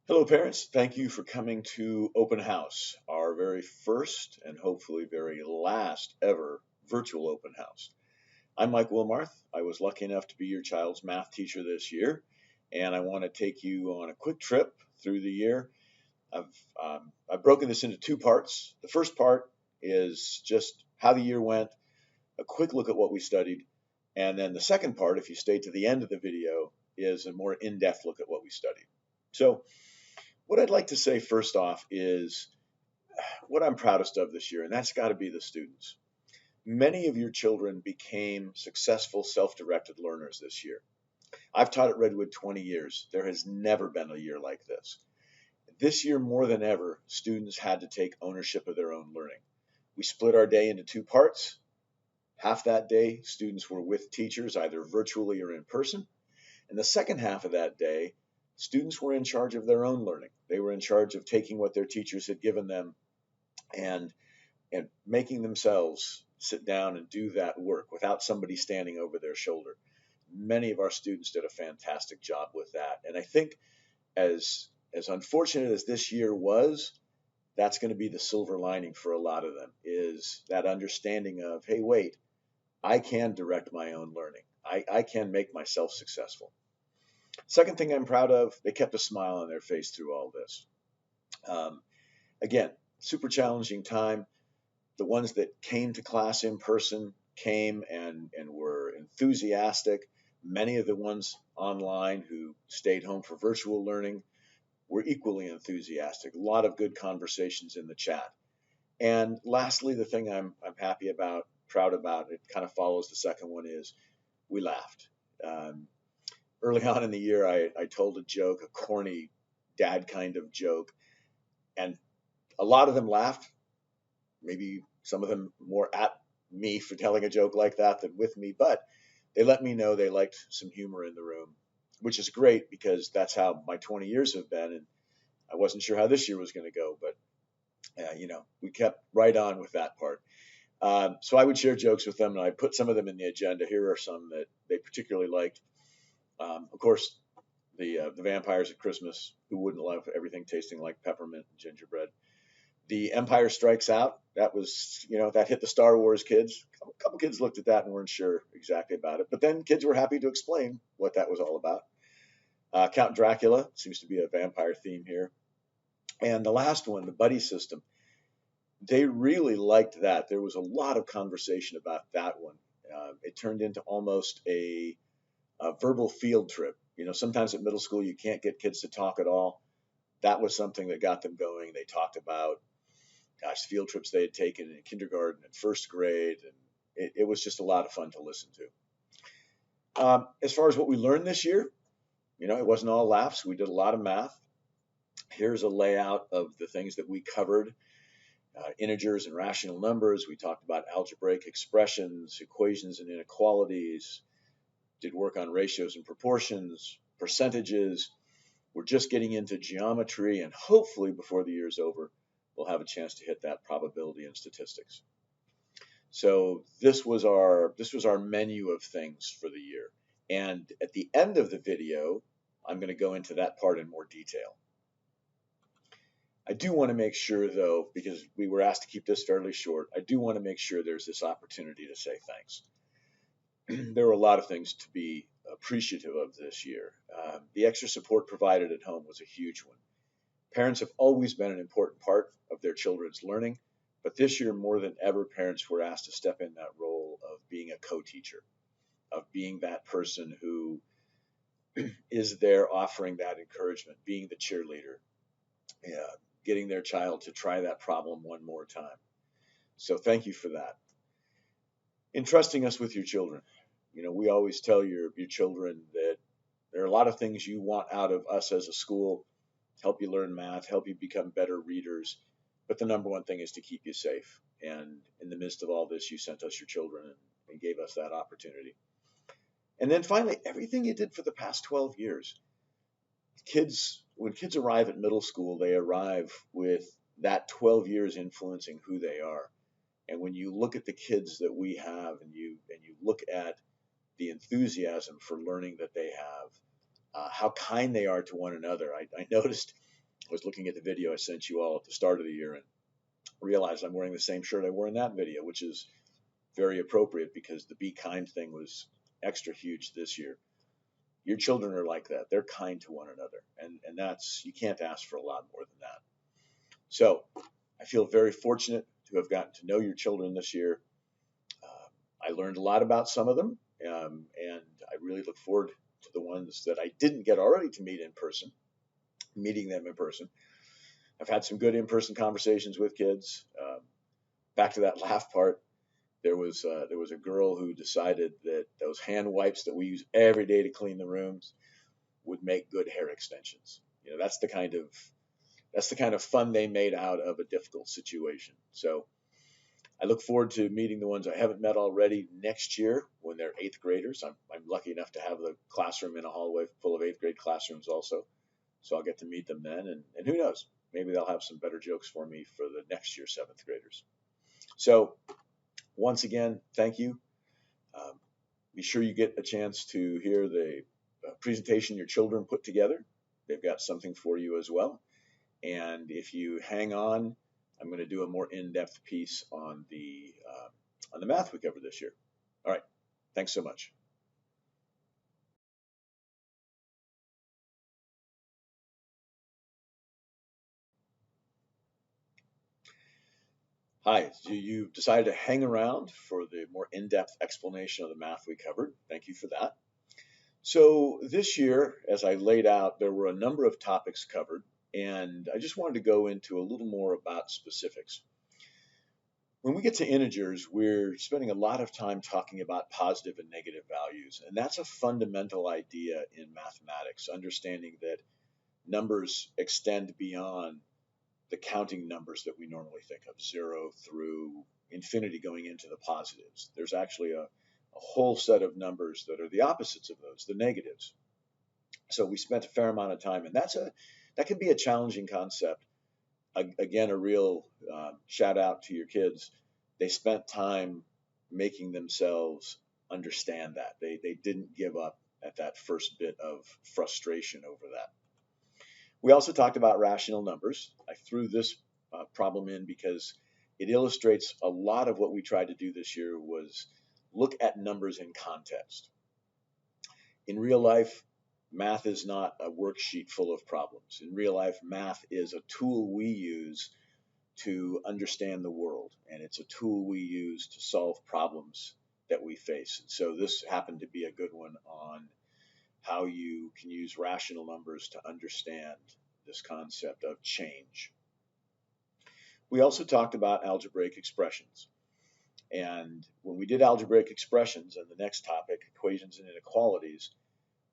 Hello, parents. Thank you for coming to Open House, our very first and hopefully very last ever virtual open house. I'm Mike Willmarth. I was lucky enough to be your child's math teacher this year, and I want to take you on a quick trip through the year. I've broken this into two parts. The first part is just how the year went, a quick look at what we studied, and then the second part, if you stay to the end of the video, is a more in-depth look at what we studied. So, what I'd like to say first off is what I'm proudest of this year, and that's got to be the students. Many of your children became successful self directed learners this year. I've taught at Redwood 20 years. There has never been a year like this. This year, more than ever, students had to take ownership of their own learning. We split our day into two parts. Half that day, students were with teachers, either virtually or in person. And the second half of that day, students were in charge of their own learning. They were in charge of taking what their teachers had given them and and making themselves sit down and do that work without somebody standing over their shoulder. Many of our students did a fantastic job with that. And I think as unfortunate as this year was, that's going to be the silver lining for a lot of them is that understanding of, hey, wait, I can direct my own learning. I can make myself successful. Second thing I'm proud of, they kept a smile on their face through all this. Um, Again, super challenging time. The ones that came to class in person came and were enthusiastic. Many of the ones online who stayed home for virtual learning were equally enthusiastic. A lot of good conversations in the chat. And lastly, the thing I'm happy about, proud about, it kind of follows the second one is we laughed. Um, Early on in the year, I told a joke, a corny dad kind of joke, and a lot of them laughed. Maybe some of them more at me for telling a joke like that than with me, but they let me know they liked some humor in the room, which is great because that's how my 20 years have been. And I wasn't sure how this year was going to go, but we kept right on with that part. So I would share jokes with them, and I put some of them in the agenda. Here are some that they particularly liked. Of course, the vampires at Christmas. Who wouldn't love everything tasting like peppermint and gingerbread? The Empire Strikes Out. That was, that hit the Star Wars kids. A couple kids looked at that and weren't sure exactly about it, but then kids were happy to explain what that was all about. Count Dracula seems to be a vampire theme here, and the last one, the buddy system. They really liked that. There was a lot of conversation about that one. It turned into almost a verbal field trip. Sometimes at middle school you can't get kids to talk at all. That was something that got them going. They talked about, field trips they had taken in kindergarten and first grade, and it was just a lot of fun to listen to. As far as what we learned this year, it wasn't all laughs. We did a lot of math. Here's a layout of the things that we covered. Integers and rational numbers. We talked about algebraic expressions, equations and inequalities, did work on ratios and proportions, percentages. We're just getting into geometry, and hopefully before the year's over, we'll have a chance to hit that probability and statistics. So this was our menu of things for the year. And at the end of the video, I'm going to go into that part in more detail. I do want to make sure, though, because we were asked to keep this fairly short, I do want to make sure there's this opportunity to say thanks. There were a lot of things to be appreciative of this year. The extra support provided at home was a huge one. Parents have always been an important part of their children's learning, but this year more than ever, parents were asked to step in that role of being a co-teacher, of being that person who is there offering that encouragement, being the cheerleader, getting their child to try that problem one more time. So thank you for that. Entrusting us with your children. We always tell your children that there are a lot of things you want out of us as a school, help you learn math, help you become better readers. But the number one thing is to keep you safe. And in the midst of all this, you sent us your children and gave us that opportunity. And then finally, everything you did for the past 12 years. When kids arrive at middle school, they arrive with that 12 years influencing who they are. And when you look at the kids that we have and you look at the enthusiasm for learning that they have, how kind they are to one another. I noticed I was looking at the video I sent you all at the start of the year and realized I'm wearing the same shirt I wore in that video, which is very appropriate because the be kind thing was extra huge this year. Your children are like that. They're kind to one another. And that's, you can't ask for a lot more than that. So I feel very fortunate to have gotten to know your children this year. I learned a lot about some of them, and I really look forward to the ones that I didn't get already to meet in person, meeting them in person. I've had some good in-person conversations with kids. Back to that laugh part, there was a girl who decided that those hand wipes that we use every day to clean the rooms would make good hair extensions. You know, that's the kind of fun they made out of a difficult situation. So I look forward to meeting the ones I haven't met already next year when they're eighth graders. I'm lucky enough to have the classroom in a hallway full of eighth grade classrooms also. So I'll get to meet them then. And who knows, maybe they'll have some better jokes for me for the next year's seventh graders. So once again, thank you. Be sure you get a chance to hear the presentation your children put together. They've got something for you as well. And if you hang on, I'm going to do a more in-depth piece on the math we covered this year. All right. Thanks so much. Hi. So you've decided to hang around for the more in-depth explanation of the math we covered. Thank you for that. So this year, as I laid out, there were a number of topics covered, and I just wanted to go into a little more about specifics. When we get to integers, we're spending a lot of time talking about positive and negative values, and that's a fundamental idea in mathematics, understanding that numbers extend beyond the counting numbers that we normally think of, 0 through infinity going into the positives. There's actually a whole set of numbers that are the opposites of those, the negatives. So we spent a fair amount of time, and that can be a challenging concept. Again, a real shout out to your kids. They spent time making themselves understand that. They didn't give up at that first bit of frustration over that. We also talked about rational numbers. I threw this problem in because it illustrates a lot of what we tried to do this year was look at numbers in context. In real life, math is not a worksheet full of problems. In real life, math is a tool we use to understand the world, and it's a tool we use to solve problems that we face. And so this happened to be a good one on how you can use rational numbers to understand this concept of change. We also talked about algebraic expressions. And when we did algebraic expressions and the next topic, equations and inequalities,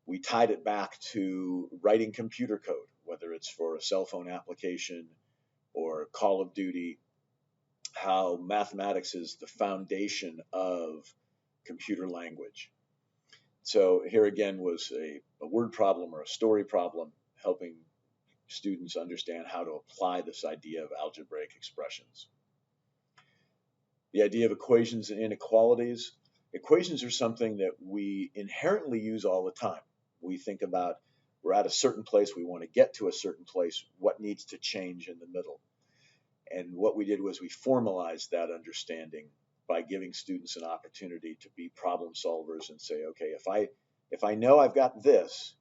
we tied it back to writing computer code, whether it's for a cell phone application or Call of Duty, how mathematics is the foundation of computer language. So here again was a word problem or a story problem, helping students understand how to apply this idea of algebraic expressions. The idea of equations and inequalities. Equations are something that we inherently use all the time. We think about, we're at a certain place, we want to get to a certain place, what needs to change in the middle? And what we did was we formalized that understanding by giving students an opportunity to be problem solvers and say, okay, if I know I've got this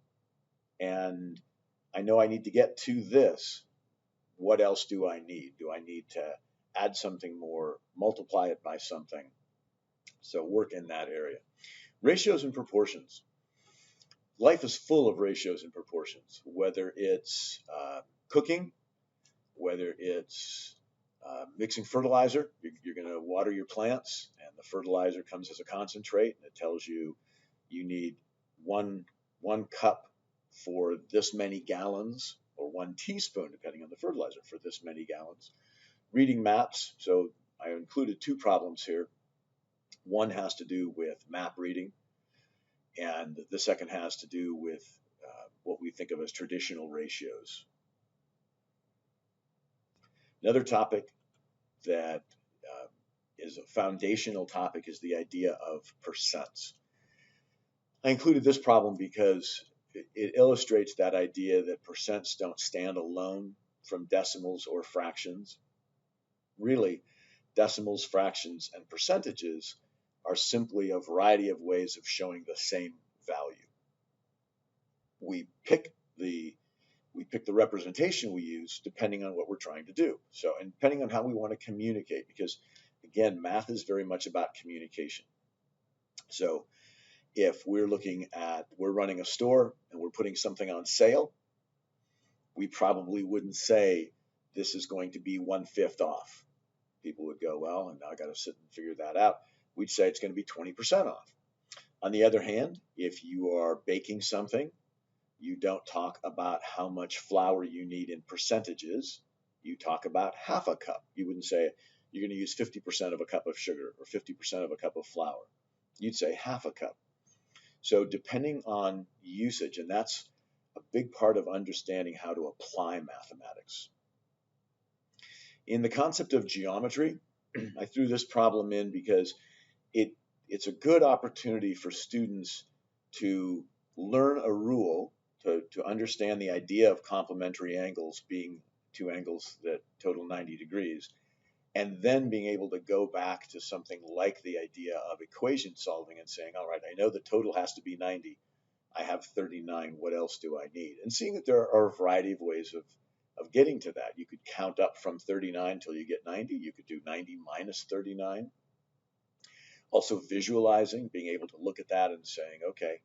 and I know I need to get to this, what else do I need? Do I need to add something more, multiply it by something? So work in that area. Ratios and proportions. Life is full of ratios and proportions, whether it's cooking, whether it's mixing fertilizer. You're going to water your plants, and the fertilizer comes as a concentrate, and it tells you you need one cup for this many gallons, or 1 teaspoon, depending on the fertilizer, for this many gallons. Reading maps. So I included 2 problems here. One has to do with map reading, and the second has to do with what we think of as traditional ratios. Another topic that is a foundational topic is the idea of percents. I included this problem because it illustrates that idea that percents don't stand alone from decimals or fractions. Really, decimals, fractions, and percentages are simply a variety of ways of showing the same value. We pick the representation we use depending on what we're trying to do. So, and depending on how we want to communicate, because again, math is very much about communication. So if we're running a store and we're putting something on sale, we probably wouldn't say this is going to be 1/5 off. People would go, well, and now I got to sit and figure that out. We'd say it's going to be 20% off. On the other hand, if you are baking something, you don't talk about how much flour you need in percentages. You talk about half a cup. You wouldn't say you're going to use 50% of a cup of sugar or 50% of a cup of flour. You'd say half a cup. So depending on usage, and that's a big part of understanding how to apply mathematics. In the concept of geometry, I threw this problem in because it's a good opportunity for students to learn a rule, to understand the idea of complementary angles being two angles that total 90 degrees, and then being able to go back to something like the idea of equation solving and saying, all right, I know the total has to be 90. I have 39. What else do I need? And seeing that there are a variety of ways of getting to that. You could count up from 39 till you get 90. You could do 90 minus 39. Also visualizing, being able to look at that and saying, okay,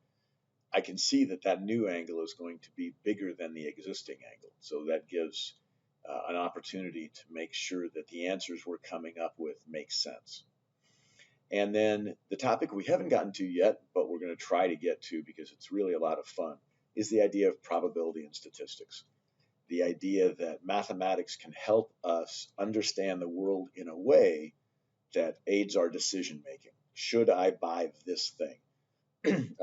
I can see that that new angle is going to be bigger than the existing angle. So that gives an opportunity to make sure that the answers we're coming up with make sense. And then the topic we haven't gotten to yet, but we're going to try to get to because it's really a lot of fun, is the idea of probability and statistics. The idea that mathematics can help us understand the world in a way that aids our decision making. Should I buy this thing?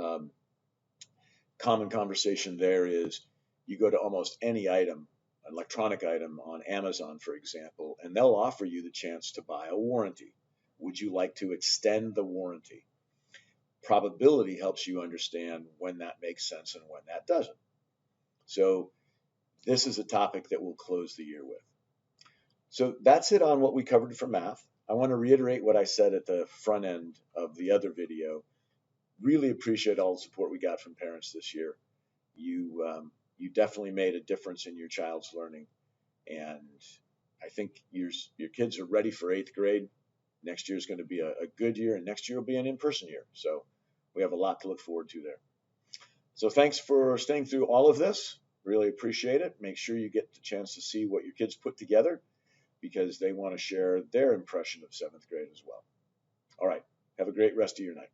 Common conversation there is you go to almost any item, an electronic item on Amazon, for example, and they'll offer you the chance to buy a warranty. Would you like to extend the warranty? Probability helps you understand when that makes sense and when that doesn't. So this is a topic that we'll close the year with. So that's it on what we covered for math. I want to reiterate what I said at the front end of the other video. Really appreciate all the support we got from parents this year. You definitely made a difference in your child's learning, and I think your kids are ready for 8th grade. Next year is going to be a good year, and next year will be an in-person year. So we have a lot to look forward to there. So thanks for staying through all of this. Really appreciate it. Make sure you get the chance to see what your kids put together because they want to share their impression of 7th grade as well. All right. Have a great rest of your night.